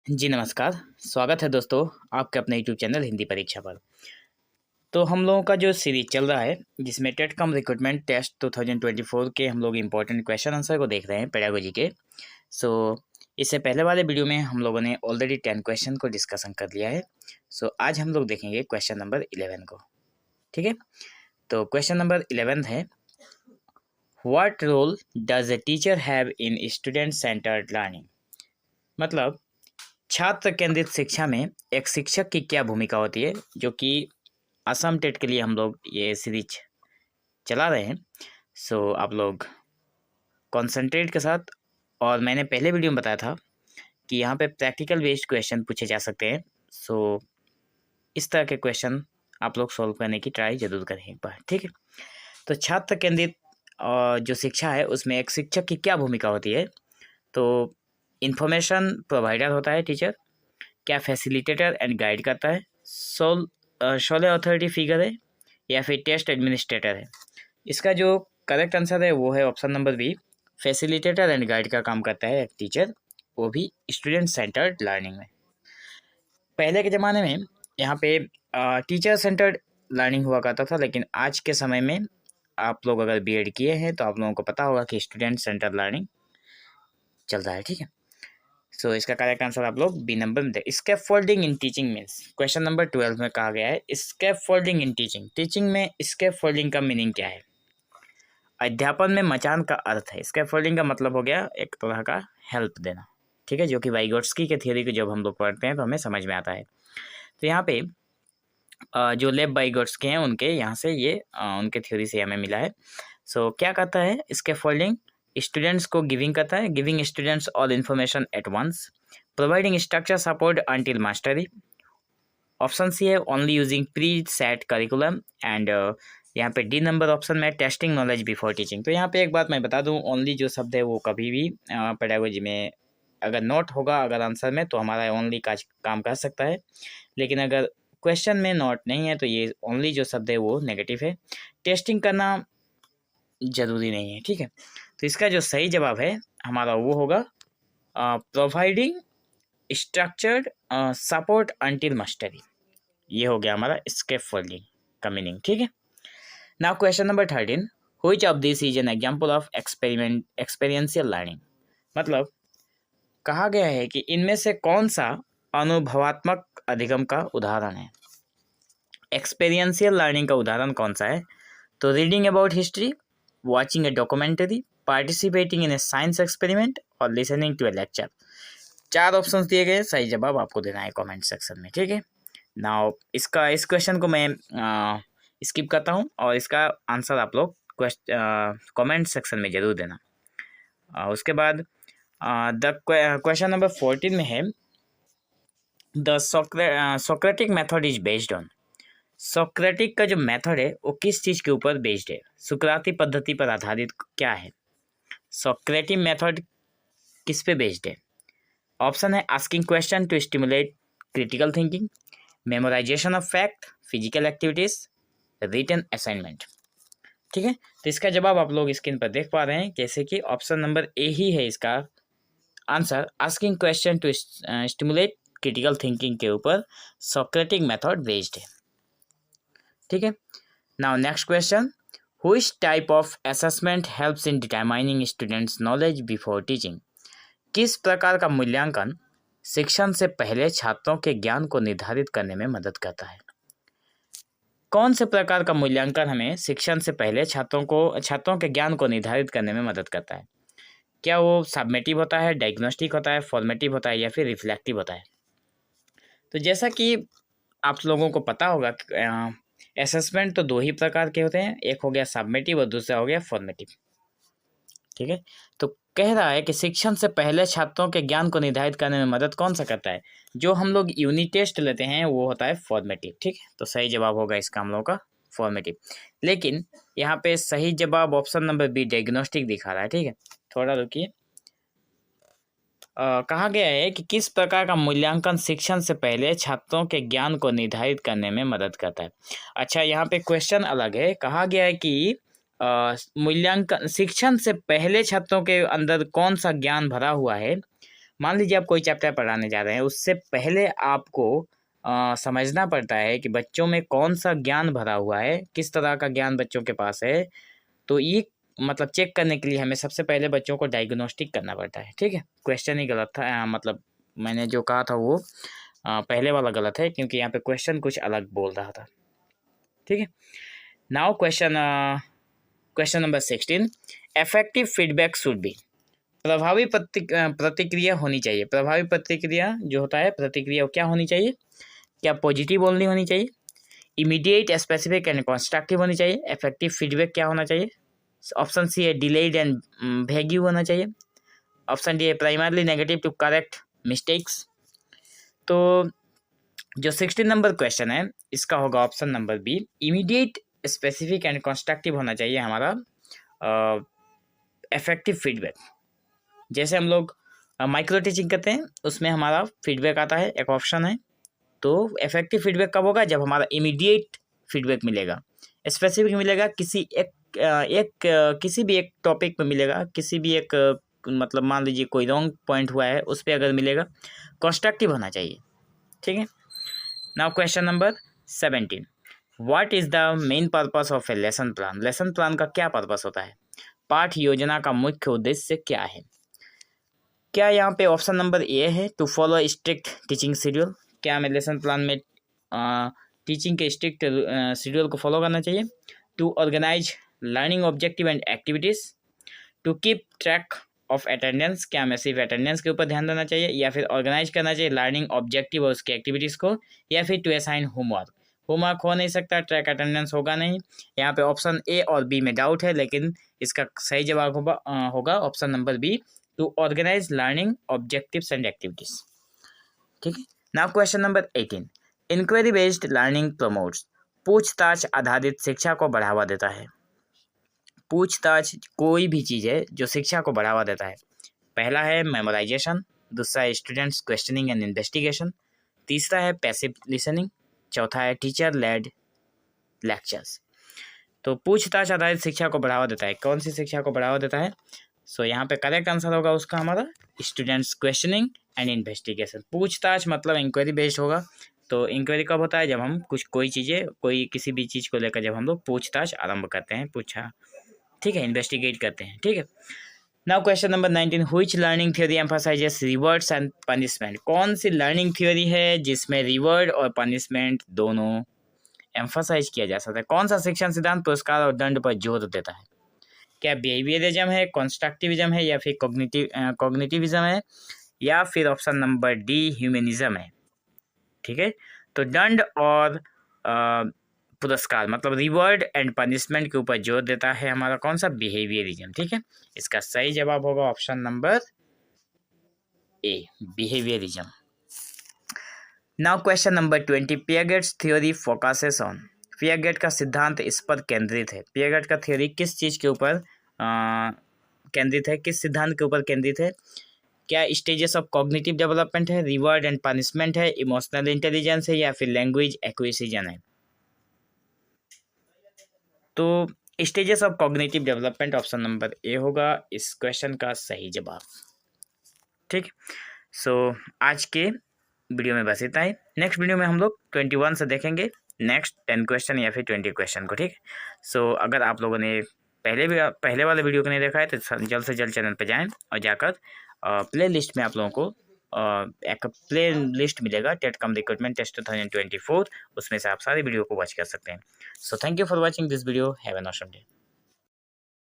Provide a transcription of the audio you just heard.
जी नमस्कार, स्वागत है दोस्तों आपके अपने यूट्यूब चैनल हिंदी परीक्षा पर। तो हम लोगों का जो सीरीज चल रहा है जिसमें टेट कम रिक्रूटमेंट टेस्ट 2024 के हम लोग इम्पोर्टेंट क्वेश्चन आंसर को देख रहे हैं पेडागोजी के। इससे पहले वाले वीडियो में हम लोगों ने ऑलरेडी 10 क्वेश्चन को डिस्कशन कर लिया है। आज हम लोग देखेंगे क्वेश्चन नंबर 11 को। ठीक है, तो क्वेश्चन नंबर 11 है, what role does a teacher have in student centred learning. मतलब छात्र केंद्रित शिक्षा में एक शिक्षक की क्या भूमिका होती है, जो कि असम टेट के लिए हम लोग ये सीरीज चला रहे हैं। आप लोग कंसंट्रेट के साथ, और मैंने पहले वीडियो में बताया था कि यहाँ पे प्रैक्टिकल बेस्ड क्वेश्चन पूछे जा सकते हैं। इस तरह के क्वेश्चन आप लोग सॉल्व करने की ट्राई जरूर करें एक बार। ठीक है, तो छात्र केंद्रित जो शिक्षा है उसमें एक शिक्षक की क्या भूमिका होती है। तो इंफॉर्मेशन प्रोवाइडर होता है टीचर, क्या फैसिलिटेटर एंड गाइड करता है, सोल अथॉरिटी फिगर है, या फिर टेस्ट एडमिनिस्ट्रेटर है। इसका जो करेक्ट आंसर है वो है option number B, facilitator and guide का काम करता है एक टीचर, वो भी स्टूडेंट सेंटर्ड लर्निंग में। पहले के ज़माने में यहाँ पे टीचर सेंटर्ड लर्निंग हुआ करता था, लेकिन आज के समय में आप लोग अगर बीएड किए हैं तो आप लोगों को पता होगा कि स्टूडेंट सेंटर्ड लर्निंग चल रहा है। ठीक है, इसका करेक्ट आंसर आप लोग बी नंबर में दे। Scaffolding in teaching means, question number 12 में कहा गया है स्कैफोल्डिंग इन टीचिंग। टीचिंग में स्कैफोल्डिंग का मीनिंग क्या है? अध्यापन में मचान का अर्थ है। स्कैफोल्डिंग का मतलब हो गया एक तरह का हेल्प देना। ठीक है, जो कि वाइगोट्स्की के थ्योरी को जब हम लोग पढ़ते हैं तो हमें समझ में आता है। तो यहाँ पे जो लेब वाइगोट्स्की हैं उनके यहाँ से ये उनके थ्योरी से हमें मिला है। क्या कहता है स्कैफोल्डिंग? स्टूडेंट्स को गिविंग करता है, giving students all information at once, providing structure support until mastery. Option C है only using preset curriculum, and यहाँ पे डी नंबर ऑप्शन में टेस्टिंग नॉलेज बिफोर टीचिंग। तो यहाँ पे एक बात मैं बता दूँ, ओनली जो शब्द है वो कभी भी पेडागोजी में अगर नोट होगा अगर आंसर में तो हमारा ओनली का काम कर सकता है, लेकिन अगर क्वेश्चन में नोट नहीं है तो ये ओनली जो शब्द है वो नेगेटिव है। टेस्टिंग करना जरूरी नहीं है। ठीक है, तो इसका जो सही जवाब है हमारा वो होगा providing structured support until mastery. ये हो गया हमारा स्कैफोल्डिंग का मीनिंग। ठीक है, now question number 13, which of this is an example of experiential learning. मतलब कहा गया है कि इनमें से कौन सा अनुभवात्मक अधिगम का उदाहरण है। एक्सपेरिएंशियल लर्निंग का उदाहरण कौन सा है? तो reading about history, watching a documentary, participating in a science experiment और listening to a lecture. 4 options दिए गए, सही जवाब आपको देना है कमेंट सेक्शन में। ठीक है, नाउ इस क्वेश्चन को मैं स्किप करता हूँ और इसका आंसर आप लोग कमेंट सेक्शन में जरूर देना। उसके बाद द क्वेश्चन नंबर 14 में है, the Socratic method is based on. Socratic का जो मेथड है वो किस चीज़ के ऊपर बेस्ड है? सुकराती पद्धति पर आधारित क्या है? सोक्रेटिक मेथड किस पे बेस्ड है? ऑप्शन है asking question to stimulate critical thinking, memorisation of fact, physical activities, written assignment. ठीक है, तो इसका जवाब आप लोग स्क्रीन पर देख पा रहे हैं, जैसे कि ऑप्शन नंबर ए ही है इसका answer. Asking question to stimulate critical thinking के ऊपर सोक्रेटिक मेथड बेस्ड है। ठीक है, now next question, which type of assessment helps in determining students knowledge before teaching. किस प्रकार का मूल्यांकन शिक्षण से पहले छात्रों के ज्ञान को निर्धारित करने में मदद करता है? कौन से प्रकार का मूल्यांकन हमें शिक्षण से पहले छात्रों के ज्ञान को निर्धारित करने में मदद करता है? क्या वो सबमेटिव होता है, डायग्नोस्टिक होता है, फॉर्मेटिव होता है, या फिर रिफ्लेक्टिव होता है? तो जैसा कि आप लोगों को पता होगा असेसमेंट तो 2 ही प्रकार के होते हैं, एक हो गया सबमेटिव और दूसरा हो गया फॉर्मेटिव। ठीक है, तो कह रहा है कि शिक्षण से पहले छात्रों के ज्ञान को निर्धारित करने में मदद कौन सा करता है? जो हम लोग यूनिट टेस्ट लेते हैं वो होता है फॉर्मेटिव। ठीक है, तो सही जवाब होगा इसका हम लोगों का फॉर्मेटिव, लेकिन यहाँ पे सही जवाब ऑप्शन नंबर बी डायग्नोस्टिक दिखा रहा है। ठीक है, थोड़ा रुकिए। कहा गया है कि किस प्रकार का मूल्यांकन शिक्षण से पहले छात्रों के ज्ञान को निर्धारित करने में मदद करता है। अच्छा, यहाँ पे क्वेश्चन अलग है। कहा गया है कि मूल्यांकन शिक्षण से पहले छात्रों के अंदर कौन सा ज्ञान भरा हुआ है, मान लीजिए आप कोई चैप्टर पढ़ाने जा रहे हैं, उससे पहले आपको समझना पड़ता है कि बच्चों में कौन सा ज्ञान भरा हुआ है, किस तरह का ज्ञान बच्चों के पास है। तो ये मतलब चेक करने के लिए हमें सबसे पहले बच्चों को डायग्नोस्टिक करना पड़ता है। ठीक है, क्वेश्चन ही गलत था, मतलब मैंने जो कहा था वो पहले वाला गलत है, क्योंकि यहाँ पे क्वेश्चन कुछ अलग बोल रहा था। ठीक है, now question number 16, effective feedback should be, प्रभावी प्रतिक्रिया होनी चाहिए। प्रभावी प्रतिक्रिया जो होता है, प्रतिक्रिया क्या होनी चाहिए? क्या पॉजिटिव ओनली होनी चाहिए? इमीडिएट, स्पेसिफिक एंड कंस्ट्रक्टिव होनी चाहिए? इफेक्टिव फीडबैक क्या होना चाहिए? ऑप्शन सी है डिलेड एंड वैग्यू होना चाहिए। ऑप्शन डी है primarily negative to correct mistakes. तो जो 16 नंबर क्वेश्चन है इसका होगा option number B, immediate, specific and constructive होना चाहिए हमारा इफेक्टिव फीडबैक। जैसे हम लोग माइक्रो टीचिंग करते हैं, उसमें हमारा फीडबैक आता है, एक ऑप्शन है। तो इफेक्टिव फीडबैक कब होगा? जब हमारा इमीडिएट फीडबैक मिलेगा, स्पेसिफिक मिलेगा, किसी भी एक टॉपिक पे मिलेगा, किसी भी एक मतलब मान लीजिए कोई रॉन्ग पॉइंट हुआ है उस पर अगर मिलेगा, कंस्ट्रक्टिव होना चाहिए। ठीक है, now question number 17, what is the main purpose of A lesson plan? Lesson plan का क्या पर्पस होता है? पाठ योजना का मुख्य उद्देश्य क्या है? क्या यहाँ पे ऑप्शन नंबर ए है, to follow strict teaching schedule? क्या हमें लेसन प्लान में टीचिंग के स्ट्रिक्ट शेड्यूल को फॉलो करना चाहिए? To organise learning objective and activities? To keep track of attendance? क्या हमें सिर्फ अटेंडेंस के ऊपर ध्यान देना चाहिए, या फिर ऑर्गेनाइज करना चाहिए लर्निंग ऑब्जेक्टिव और उसकी एक्टिविटीज़ को, या फिर टू असाइन होमवर्क? होमवर्क हो नहीं सकता, ट्रैक अटेंडेंस होगा नहीं। यहाँ पे ऑप्शन ए और बी में डाउट है, लेकिन इसका सही जवाब होगा option number B, to organise learning objectives and activities. ठीक है, now question number 18, inquiry based learning promotes, पूछताछ आधारित शिक्षा को बढ़ावा देता है। पूछताछ कोई भी चीज़ है जो शिक्षा को बढ़ावा देता है। पहला है मेमोराइजेशन, दूसरा है स्टूडेंट्स क्वेश्चनिंग एंड इन्वेस्टिगेशन, तीसरा है पैसिव लिसनिंग, चौथा है टीचर लेड लेक्चर्स। तो पूछताछ आधारित शिक्षा को बढ़ावा देता है, कौन सी शिक्षा को बढ़ावा देता है? सो यहाँ पे करेक्ट आंसर होगा उसका हमारा स्टूडेंट्स क्वेश्चनिंग एंड इन्वेस्टिगेशन। पूछताछ मतलब इंक्वायरी बेस्ड होगा। तो इंक्वायरी कब होता है? जब हम किसी भी चीज़ को लेकर जब हम लोग पूछताछ आरंभ करते हैं, ठीक है, इन्वेस्टिगेट करते हैं। ठीक है, now question number 19, which learning theory emphasises rewards and punishment? कौन सी लर्निंग थ्योरी है जिसमें रिवॉर्ड और पनिशमेंट दोनों एम्फसाइज किया जा सकता है? कौन सा शिक्षण सिद्धांत पुरस्कार और दंड पर जोर देता है? क्या बिहेवियरिज्म है, कंस्ट्रक्टिविज्म है, या फिर कॉग्निटिविज्म है, या फिर ऑप्शन नंबर डी ह्यूमनिज्म है? ठीक है, तो दंड और पुरस्कार मतलब रिवॉर्ड एंड पनिशमेंट के ऊपर जोर देता है हमारा कौन सा? बिहेवियरिज्म। ठीक है, इसका सही जवाब होगा option number A, behaviourism. Now question number 20, Piaget's theory focuses on, Piaget का सिद्धांत इस पर केंद्रित है। पियागेट का थ्योरी किस चीज़ के ऊपर केंद्रित है, किस सिद्धांत के ऊपर केंद्रित है? क्या स्टेजेस ऑफ कॉग्निटिव डेवलपमेंट है, रिवॉर्ड एंड पनिशमेंट है, इमोशनल इंटेलिजेंस है, या फिर लैंग्वेज एक्विजिशन है? तो stages of cognitive development option number ए होगा इस क्वेश्चन का सही जवाब। ठीक, सो आज के वीडियो में बस इतना ही। नेक्स्ट वीडियो में हम लोग 21 से देखेंगे नेक्स्ट 10 क्वेश्चन या फिर 20 क्वेश्चन को। ठीक, सो अगर आप लोगों ने पहले वाले वीडियो को नहीं देखा है तो जल्द से जल्द चैनल पर जाएं और जाकर प्ले लिस्ट में आप लोगों को एक प्ले लिस्ट मिलेगा टेट कम रिक्रूटमेंट टेस्ट 2024, उसमें से आप सारी वीडियो को वॉच कर सकते हैं। So thank you for watching this video, have an awesome day.